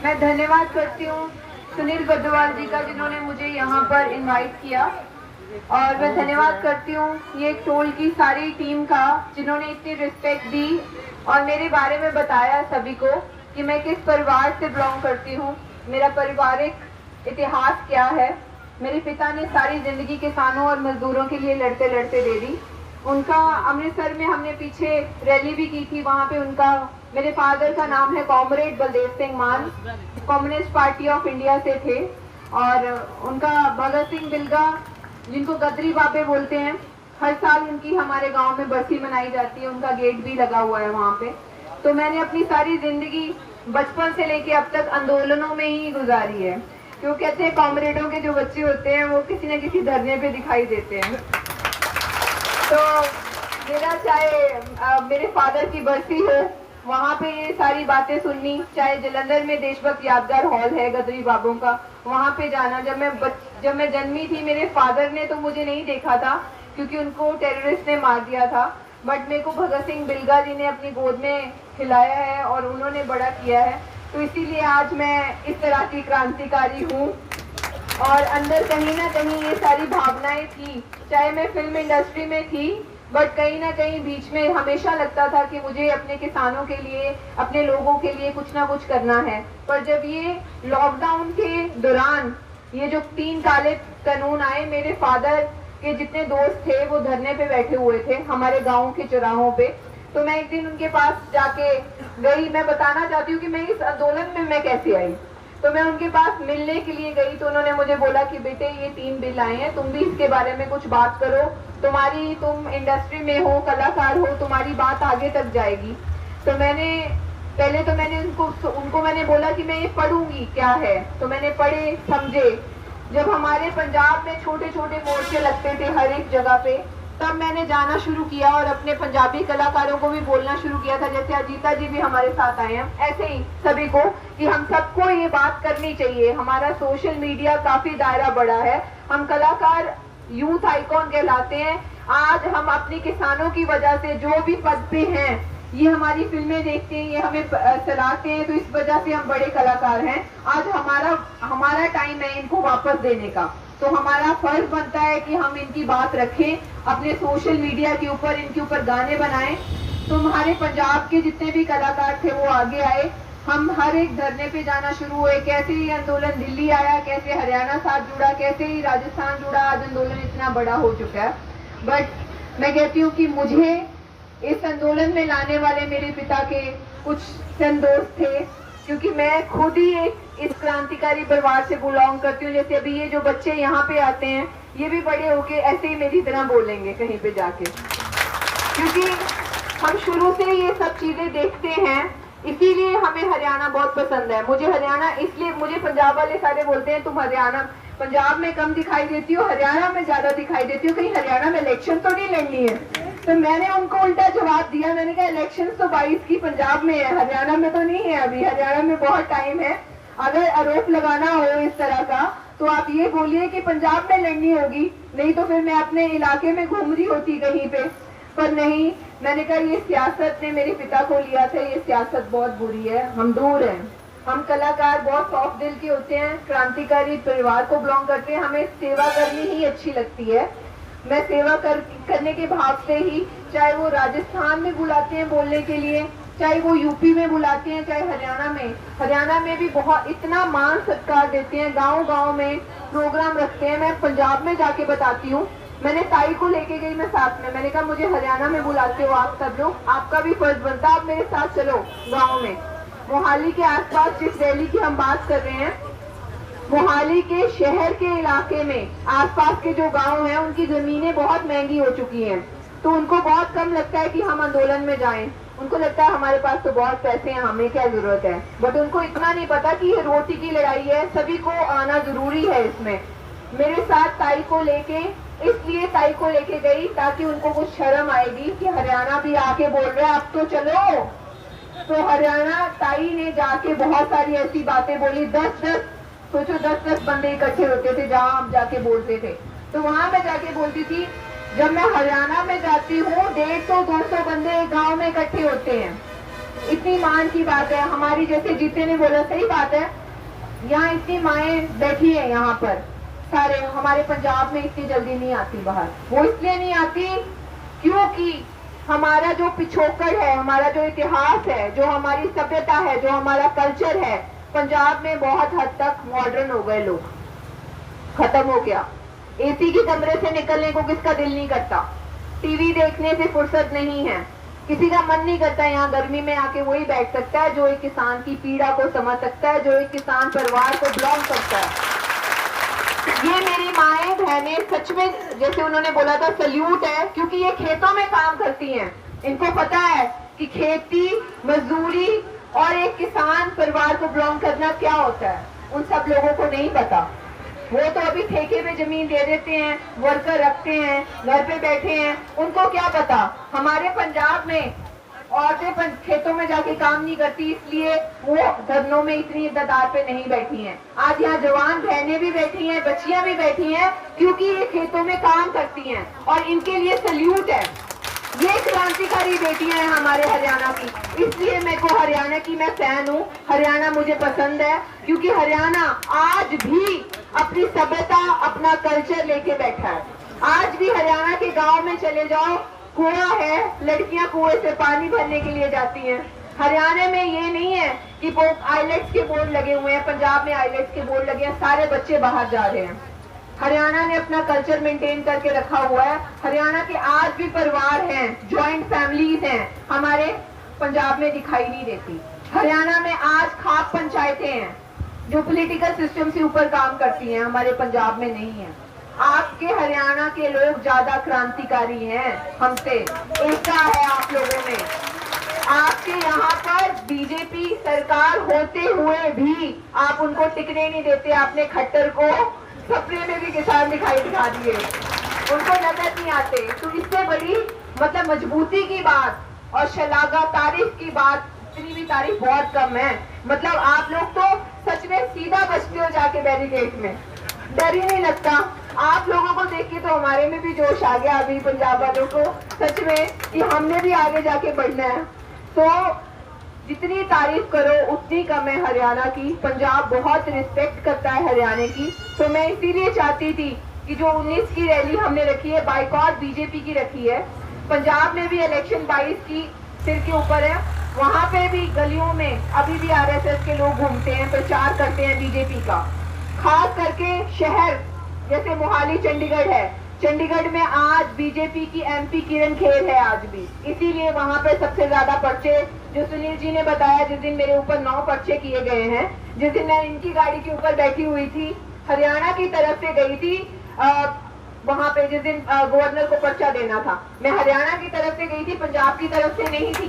मैं धन्यवाद करती हूँ सुनील बद्दवाल जी का, जिन्होंने मुझे यहाँ पर इनवाइट किया। और मैं धन्यवाद करती हूँ ये टोल की सारी टीम का, जिन्होंने इतनी रिस्पेक्ट दी और मेरे बारे में बताया सभी को कि मैं किस परिवार से बिलोंग करती हूँ, मेरा पारिवारिक इतिहास क्या है। मेरे पिता ने सारी जिंदगी किसानों और मजदूरों के लिए लड़ते लड़ते दे दी। उनका अमृतसर में हमने पीछे रैली भी की थी, वहाँ पे उनका, मेरे फादर का नाम है कॉमरेड बलदेव सिंह मान, कम्युनिस्ट पार्टी ऑफ इंडिया से थे। और उनका भगत सिंह बिलगा, जिनको गदरी बाबे बोलते हैं, हर साल उनकी हमारे गांव में बरसी मनाई जाती है, उनका गेट भी लगा हुआ है वहाँ पे। तो मैंने अपनी सारी जिंदगी बचपन से लेके अब तक आंदोलनों में ही गुजारी है। क्यों कहते हैं कॉमरेडों के जो बच्चे होते हैं वो किसी न किसी धरने पे दिखाई देते हैं। तो मेरा चाहे मेरे फादर की बरसी हो, वहाँ पे ये सारी बातें सुननी, चाहे जलंधर में देशभक्त यादगार हॉल है गदरी बाबों का, वहाँ पे जाना। जब मैं जन्मी थी, मेरे फादर ने तो मुझे नहीं देखा था क्योंकि उनको टेररिस्ट ने मार दिया था, बट मेरे को भगत सिंह बिलगा जी ने अपनी गोद में खिलाया है और उन्होंने बड़ा किया है। तो इसीलिए आज मैं इस तरह की क्रांतिकारी हूँ। और अंदर कहीं ना कहीं ये सारी भावनाएं थी, चाहे मैं फिल्म इंडस्ट्री में थी, बट कहीं ना कहीं बीच में हमेशा लगता था कि मुझे अपने किसानों के लिए, अपने लोगों के लिए कुछ ना कुछ करना है। पर जब ये लॉकडाउन के दौरान ये जो 3 काले कानून आए, मेरे फादर के जितने दोस्त थे वो धरने पे बैठे हुए थे हमारे गाँव के चौराहों पे। तो मैं एक दिन उनके पास जाके गई। मैं बताना चाहती हूँ कि मैं इस आंदोलन में मैं कैसे आई। तो मैं उनके पास मिलने के लिए गई, तो उन्होंने मुझे बोला कि बेटे ये 3 बिल आए हैं, तुम भी इसके बारे में कुछ बात करो, तुम इंडस्ट्री में हो, कलाकार हो, तुम्हारी बात आगे तक जाएगी। तो मैंने उनको मैंने बोला कि मैं ये पढ़ूंगी क्या है। तो मैंने पढ़े, समझे। जब हमारे पंजाब में छोटे छोटे मोर्चे लगते थे हर एक जगह पे, तब मैंने जाना शुरू किया और अपने पंजाबी कलाकारों को भी बोलना शुरू किया था। जैसे अजीता जी भी हमारे साथ आए हैं, ऐसे ही सभी को, कि हम सबको ये बात करनी चाहिए। हमारा सोशल मीडिया काफी दायरा बड़ा है, हम कलाकार यूथ आइकॉन कहलाते हैं। आज हम अपनी किसानों की वजह से जो भी पद पे हैं, ये हमारी फिल्में देखते हैं, ये हमें सलाहते हैं, तो इस वजह से हम बड़े कलाकार हैं। आज हमारा टाइम है इनको वापस देने का। तो हमारा फर्ज बनता है कि हम इनकी बात रखें, अपने सोशल मीडिया के ऊपर इनके ऊपर गाने बनाएं। तो हमारे पंजाब के जितने भी कलाकार थे वो आगे आए, हम हर एक धरने पे जाना शुरू हुए। कैसे ये आंदोलन दिल्ली आया, कैसे हरियाणा साथ जुड़ा, कैसे ही राजस्थान जुड़ा, आज आंदोलन इतना बड़ा हो चुका है। बट मैं कहती हूँ कि मुझे इस आंदोलन में लाने वाले मेरे पिता के कुछ सन दोस्त थे, क्योंकि मैं खुद ही इस क्रांतिकारी परिवार से बिलोंग करती हूँ। जैसे अभी ये जो बच्चे यहाँ पे आते हैं, ये भी बड़े होके ऐसे ही मेरी तरह बोलेंगे कहीं पे जाके, क्योंकि हम शुरू से ये सब चीजें देखते हैं। इसीलिए हमें हरियाणा बहुत पसंद है। मुझे हरियाणा इसलिए, मुझे पंजाब वाले सारे बोलते हैं तुम हरियाणा, पंजाब में कम दिखाई देती हो, हरियाणा में ज्यादा दिखाई देती हो, कहीं हरियाणा में इलेक्शन तो नहीं लड़नी है। तो मैंने उनको उल्टा जवाब दिया, मैंने कहा इलेक्शन तो 22 की पंजाब में है, हरियाणा में तो नहीं है अभी, हरियाणा में बहुत टाइम है। अगर आरोप लगाना हो इस तरह का तो आप ये बोलिए कि पंजाब में लड़नी होगी, नहीं तो फिर मैं अपने इलाके में घूम रही होती कहीं पे। पर नहीं, मैंने कहा ये सियासत ने मेरे पिता को लिया था, ये सियासत बहुत बुरी है, हम दूर हैं। हम कलाकार बहुत सॉफ्ट दिल के होते हैं, क्रांतिकारी परिवार को बिलोंग करते हैं, हमें सेवा करनी ही अच्छी लगती है। मैं सेवा करने के भाव से ही, चाहे वो राजस्थान में बुलाते हैं बोलने के लिए, चाहे वो यूपी में बुलाते हैं, चाहे हरियाणा में भी बहुत इतना मान सत्कार देते हैं, गांव गांव में प्रोग्राम रखते हैं। मैं पंजाब में जाके बताती हूँ, मैंने ताई को लेके गई मैं साथ में, मैंने कहा मुझे हरियाणा में बुलाते हो आप सब लोग, आपका भी फर्ज बनता है, आप मेरे साथ चलो गाँव में। मोहाली के आसपास जिस रैली की हम बात कर रहे हैं, मोहाली के शहर के इलाके में आसपास के जो गांव हैं, उनकी जमीनें बहुत महंगी हो चुकी हैं। तो उनको बहुत कम लगता है कि हम आंदोलन में जाएं, उनको लगता है हमारे पास तो बहुत पैसे हैं, हमें क्या जरूरत है। बट उनको इतना नहीं पता कि ये रोटी की लड़ाई है, सभी को आना जरूरी है इसमें। मेरे साथ ताई को लेके, इसलिए ताई को लेके गई ताकि उनको कुछ शर्म आएगी कि हरियाणा भी आके बोल रहा है अब तो चलो। तो हरियाणा ताई ने जाके बहुत सारी ऐसी बातें बोली, 10-10 बंदे इकट्ठे होते थे जहाँ हम जाके बोलते थे। तो वहां मैं जाके बोलती थी, जब मैं हरियाणा में जाती हूँ 150-200 बंदे एक गांव में इकट्ठे होते हैं, इतनी मान की बात है। हमारी जैसे जीते ने बोला सही बात है, यहाँ इतनी माएँ बैठी है यहाँ पर सारे, हमारे पंजाब में इतनी जल्दी नहीं आती बाहर। वो इसलिए नहीं आती क्योंकि हमारा जो पिछोकड़ है, हमारा जो इतिहास है, जो हमारी सभ्यता है, जो हमारा कल्चर है, पंजाब में बहुत हद तक मॉडर्न हो गए लोग, खत्म हो गया। एसी के कमरे से निकलने को किसका दिल नहीं करता, टीवी देखने से फुर्सत नहीं है, किसी का मन नहीं करता यहाँ गर्मी में आके वही बैठ सकता है जो एक किसान की पीड़ा को समझ सकता है, जो एक किसान परिवार को बिलोंग करता है। ये मेरी माएं बहनें सच में, जैसे उन्होंने बोला था, सल्यूट है, क्योंकि ये खेतों में काम करती हैं। इनको पता है कि खेती, मजदूरी और एक किसान परिवार को बिलोंग करना क्या होता है। उन सब लोगों को नहीं पता। वो तो अभी ठेके पे जमीन दे देते हैं, वर्कर रखते हैं, घर पे बैठे हैं, उनको क्या पता। हमारे पंजाब में औरतें खेतों में जाके काम नहीं करती, इसलिए वो धरनों में इतनी तादाद पे नहीं बैठी हैं। आज यहाँ जवान बहनें भी बैठी हैं, बच्चियां भी बैठी हैं, क्योंकि ये खेतों में काम करती हैं और इनके लिए सल्यूट है। ये क्रांतिकारी बेटियां हैं हमारे हरियाणा की, इसलिए मेरे को हरियाणा की मैं फैन हूँ। हरियाणा मुझे पसंद है क्योंकि हरियाणा आज भी अपनी सभ्यता, अपना कल्चर लेके बैठा है। आज भी हरियाणा के गांव में चले जाओ, कुआं है, लड़कियां कुएं से पानी भरने के लिए जाती हैं। हरियाणा में ये नहीं है कि आइलेट्स के बोर्ड लगे हुए हैं, पंजाब में आइलेट्स के बोर्ड लगे हैं, सारे बच्चे बाहर जा रहे हैं। हरियाणा ने अपना कल्चर मेंटेन करके रखा हुआ है। हरियाणा के आज भी परिवार हैं, जॉइंट फैमिलीज हैं, हमारे पंजाब में दिखाई नहीं देती। हरियाणा में आज खाप पंचायतें हैं जो पॉलिटिकल सिस्टम से ऊपर काम करती हैं, हमारे पंजाब में नहीं है। आपके हरियाणा के लोग ज्यादा क्रांतिकारी हैं हमसे, एकता है आप लोगों में। आपके यहाँ पर बीजेपी सरकार होते हुए भी आप उनको टिकने नहीं देते। आपने खट्टर को सपने में भी किसान दिखाई दिखा दिए, उनको नजर नहीं आते। तो इससे बड़ी मतलब मजबूती की बात और शलाघा तारीफ की बात, इतनी भी तारीफ बहुत कम है। मतलब आप लोग तो सच में सीधा बचते हो जाके बैरिकेड में, डर ही नहीं लगता। आप लोगों को देख के तो हमारे में भी जोश आ गया अभी पंजाब वालों को, सच में कि हमने भी आगे जाके बढ़ना है। तो जितनी तारीफ करो उतनी कम है हरियाणा की। पंजाब बहुत रिस्पेक्ट करता है हरियाणा की। तो मैं इसीलिए चाहती थी कि जो 19 की रैली हमने रखी है, बाइकॉट बीजेपी की रखी है, पंजाब में भी इलेक्शन 22 की सिर के ऊपर है, वहां पे भी गलियों में अभी भी आरएसएस के लोग घूमते हैं, प्रचार करते हैं बीजेपी का। खास करके शहर जैसे मोहाली, चंडीगढ़ है, चंडीगढ़ में आज बीजेपी की एमपी किरण खेर है आज भी, इसीलिए वहां पे सबसे ज्यादा पर्चे, जो सुनील जी ने बताया, जिस दिन मेरे ऊपर 9 पर्चे किए गए हैं, जिस दिन मैं इनकी गाड़ी के ऊपर बैठी हुई थी, हरियाणा की तरफ से गई थी वहां पे, जिस दिन गवर्नर को पर्चा देना था, मैं हरियाणा की तरफ से गई थी, पंजाब की तरफ से नहीं थी।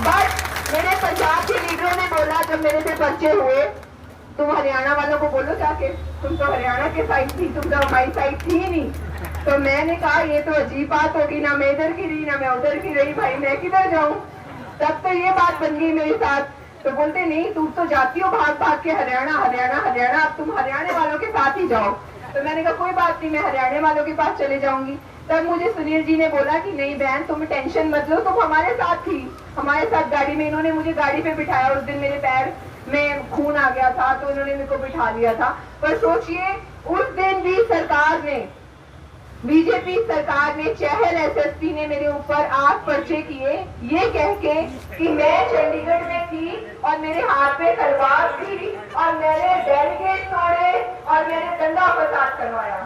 बट मेरे पंजाब के लीडरों ने बोला जब मेरे से पर्चे हुए, तुम हरियाणा वालों को बोलो जाके, तुम तो हरियाणा के साइड थी, तुम तो हमारी साइड थी ही नहीं। तो मैंने कहा ये तो अजीब बात होगी, ना मैं इधर की रही ना मैं उधर की रही, भाई मैं किधर जाऊं। तब तो ये बात बन गई मेरे साथ। तो बोलते नहीं, तुम तो जाती हो भाग भाग के हरियाणा हरियाणा हरियाणा, अब तुम हरियाणा वालों के साथ ही जाओ। तो मैंने कहा कोई बात नहीं, मैं हरियाणा वालों के पास चले जाऊंगी। तब मुझे सुनील जी ने बोला कि नहीं बहन, तुम टेंशन मत लो, तुम हमारे साथ थी, हमारे साथ गाड़ी में। इन्होंने मुझे गाड़ी पे बिठाया, उस दिन मेरे पैर में खून आ गया था तो इन्होंने मेरे को बिठा लिया था। पर सोचिए उस दिन भी सरकार ने, बीजेपी सरकार ने, चहल एसएसपी ने मेरे ऊपर 8 पर्चे किए, ये कह के कि मैं चंडीगढ़ में थी और मेरे हाथ पे तलवार थी और मैंने बैरिकेड तोड़े और मैंने दंगा फसाद करवाया,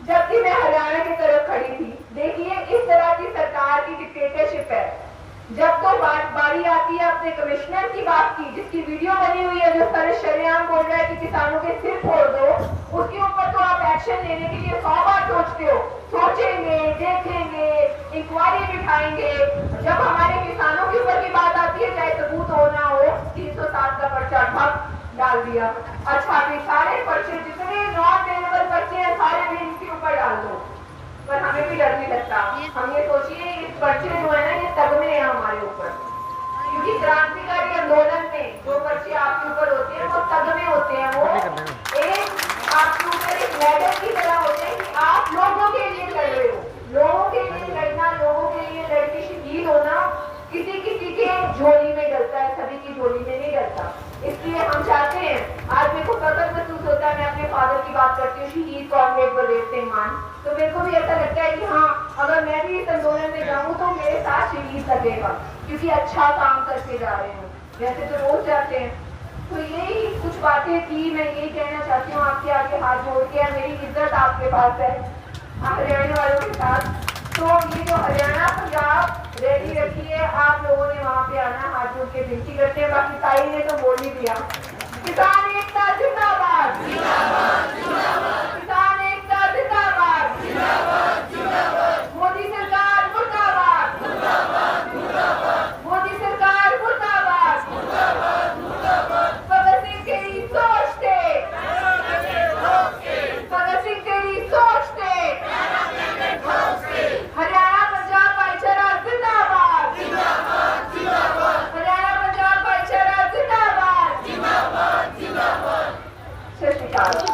जबकि मैं हरियाणा की तरफ खड़ी थी। देखिए इस तरह की सरकार की डिक्टेटरशिप है। जब तो बारी आती है अपने कमिश्नर की बात की, जिसकी वीडियो बनी हुई है, जो सारे शरेआम बोल रहा है कि किसानों के सिर फोड़ दो, उसके ऊपर तो आप एक्शन लेने के लिए 100 बार सोचते हो। सोचेंगे, देखेंगे, इंक्वायरी बिठाएंगे। जब हमारे किसानों के ऊपर की बात आती है, चाहे सबूत हो ना हो, 307 का पर्चा ठप डाल दिया। अच्छा फिर सारे पर्चे, जितने नॉन अवेलेबल पर्चे हैं, सारे भी इनके ऊपर डाल दो। पर हमें भी डर नहीं लगता। हम ये सोचिए इस पर्चे जो है ना, ये तगमे हैं हमारे ऊपर, क्योंकि क्रांतिकारी आंदोलन में जो पर्चे आपके ऊपर होते हैं वो तगमे होते हैं। वो एक आपके ऊपर एक मेडल की तरह होते हैं कि आप लोगों के लिए लड़ रहे हो। लोगों के लिए लड़ना, लोगों के लिए लड़की शहीद होना किसी किसी के झोली में डलता अच्छा। इसलिए हम चाहते हैं, आज मेरे को फख्र महसूस होता है, मैं अपने फादर की बात करती हूँ, शहीद कॉमरेड बलदेव सिंह मान, तो मेरे को भी ऐसा लगता है कि हाँ, अगर मैं भी इस आंदोलन में जाऊँ तो मेरे साथ शहीद लगेगा, क्योंकि अच्छा काम करके जा रहे हैं। वैसे तो रोज जाते हैं। तो यही कुछ बातें थी, मैं यही कहना चाहती हूँ आपके आगे हाथ जोड़ के, मेरी इज्जत आपके पास है हरियाणा वालों के साथ। तो ये जो हरियाणा पंजाब रैली रखी है, आप लोगों ने वहाँ पे आना, हाथ जोड़ के विनती करते हैं। बाकी ताई ने तो बोल ही दिया, किसान एकता जिंदाबाद, किसान एकता जिंदाबाद, मोदी सरकार मुर्दाबाद, मोदी सरकार मुर्दाबाद, भगत सिंह तेरी सोच थे, भगत सिंह तेरी सोच थे, हरियाणा पंजाब भाईचारा जिंदाबाद, हरियाणा पंजाब भाईचारा जिंदाबाद, सत श्री अकाल।